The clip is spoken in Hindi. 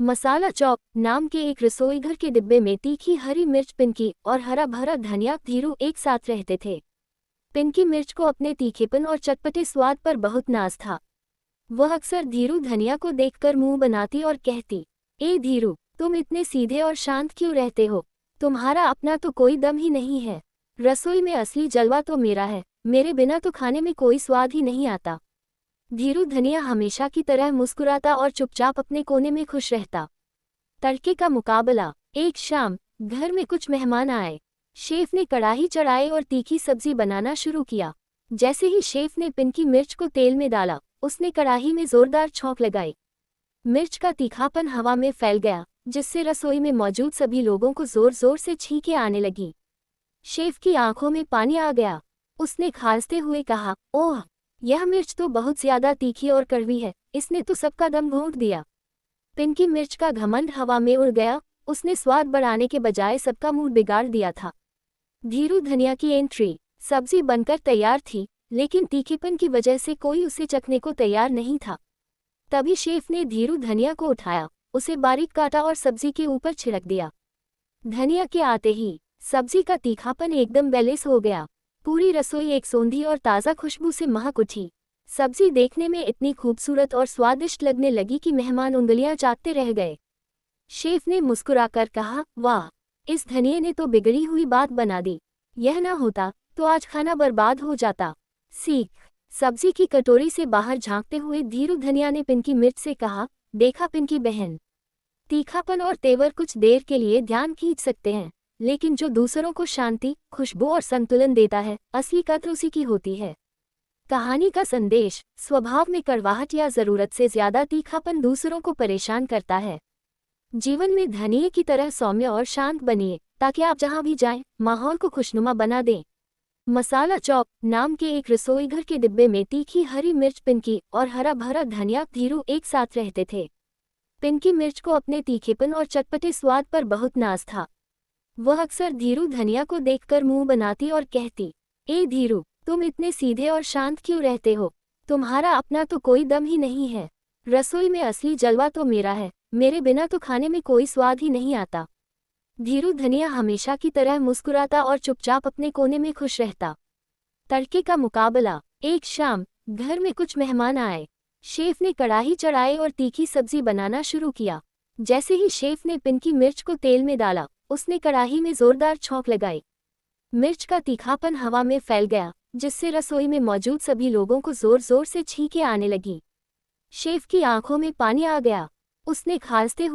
मसाला चॉप नाम के एक रसोईघर के डिब्बे में तीखी हरी मिर्च पिंकी और हरा भरा धनिया धीरू एक साथ रहते थे। पिंकी मिर्च को अपने तीखेपन और चटपटे स्वाद पर बहुत नाज था। वह अक्सर धीरू धनिया को देखकर मुंह बनाती और कहती, ए धीरू, तुम इतने सीधे और शांत क्यों रहते हो? तुम्हारा अपना तो कोई दम ही नहीं है। रसोई में असली जलवा तो मेरा है, मेरे बिना तो खाने में कोई स्वाद ही नहीं आता। धीरू धनिया हमेशा की तरह मुस्कुराता और चुपचाप अपने कोने में खुश रहता। तड़के का मुकाबला। एक शाम घर में कुछ मेहमान आए। शेफ ने कढ़ाई चढ़ाई और तीखी सब्जी बनाना शुरू किया। जैसे ही शेफ ने पिंकी मिर्च को तेल में डाला, उसने कढ़ाई में जोरदार छौंक लगाई। मिर्च का तीखापन हवा में फैल गया, जिससे रसोई में मौजूद सभी लोगों को जोर जोर से छींकें आने लगी। शेफ की आंखों में पानी आ गया। उसने खांसते हुए कहा, ओह, यह मिर्च तो बहुत ज्यादा तीखी और कड़वी है, इसने तो सबका दम घोंट दिया। पिंकी मिर्च का घमंड हवा में उड़ गया। उसने स्वाद बढ़ाने के बजाय सबका मूड बिगाड़ दिया था। धीरू धनिया की एंट्री। सब्जी बनकर तैयार थी, लेकिन तीखेपन की वजह से कोई उसे चखने को तैयार नहीं था। तभी शेफ ने धीरू धनिया को उठाया, उसे बारीक काटा और सब्जी के ऊपर छिड़क दिया। धनिया के आते ही सब्जी का तीखापन एकदम बैलेंस हो गया। पूरी रसोई एक सौंधी और ताज़ा खुशबू से महक उठी। सब्जी देखने में इतनी खूबसूरत और स्वादिष्ट लगने लगी कि मेहमान उंगलियां चाटते रह गए। शेफ ने मुस्कुराकर कहा, वाह, इस धनिये ने तो बिगड़ी हुई बात बना दी। यह ना होता तो आज खाना बर्बाद हो जाता। सीख। सब्जी की कटोरी से बाहर झांकते हुए धीरू धनिया ने पिंकी मिर्च से कहा, देखा पिंकी बहन, तीखापन और तेवर कुछ देर के लिए ध्यान खींच सकते हैं, लेकिन जो दूसरों को शांति, खुशबू और संतुलन देता है, असली कद्र उसी की होती है। कहानी का संदेश। स्वभाव में कड़वाहट या जरूरत से ज्यादा तीखापन दूसरों को परेशान करता है। जीवन में धनिये की तरह सौम्य और शांत बनिए, ताकि आप जहां भी जाएं, माहौल को खुशनुमा बना दें। मसाला चॉप नाम के एक रसोईघर के डिब्बे में तीखी हरी मिर्च पिंकी और हरा भरा धनिया धीरू एक साथ रहते थे। पिंकी मिर्च को अपने तीखेपन और चटपटे स्वाद पर बहुत नाज था। वह अक्सर धीरू धनिया को देखकर मुंह बनाती और कहती, ए धीरू, तुम इतने सीधे और शांत क्यों रहते हो? तुम्हारा अपना तो कोई दम ही नहीं है। रसोई में असली जलवा तो मेरा है, मेरे बिना तो खाने में कोई स्वाद ही नहीं आता। धीरू धनिया हमेशा की तरह मुस्कुराता और चुपचाप अपने कोने में खुश रहता। तड़के का मुकाबला। एक शाम घर में कुछ मेहमान आए। शेफ ने कढ़ाई चढ़ाई और तीखी सब्जी बनाना शुरू किया। जैसे ही शेफ ने पिंकी मिर्च को तेल में डाला, उसने कढ़ाई में जोरदार छौंक लगाई। मिर्च का तीखापन हवा में फैल गया, जिससे रसोई में मौजूद सभी लोगों को जोर जोर से छींकें आने लगी। शेफ की आंखों में पानी आ गया। उसने खांसते हुए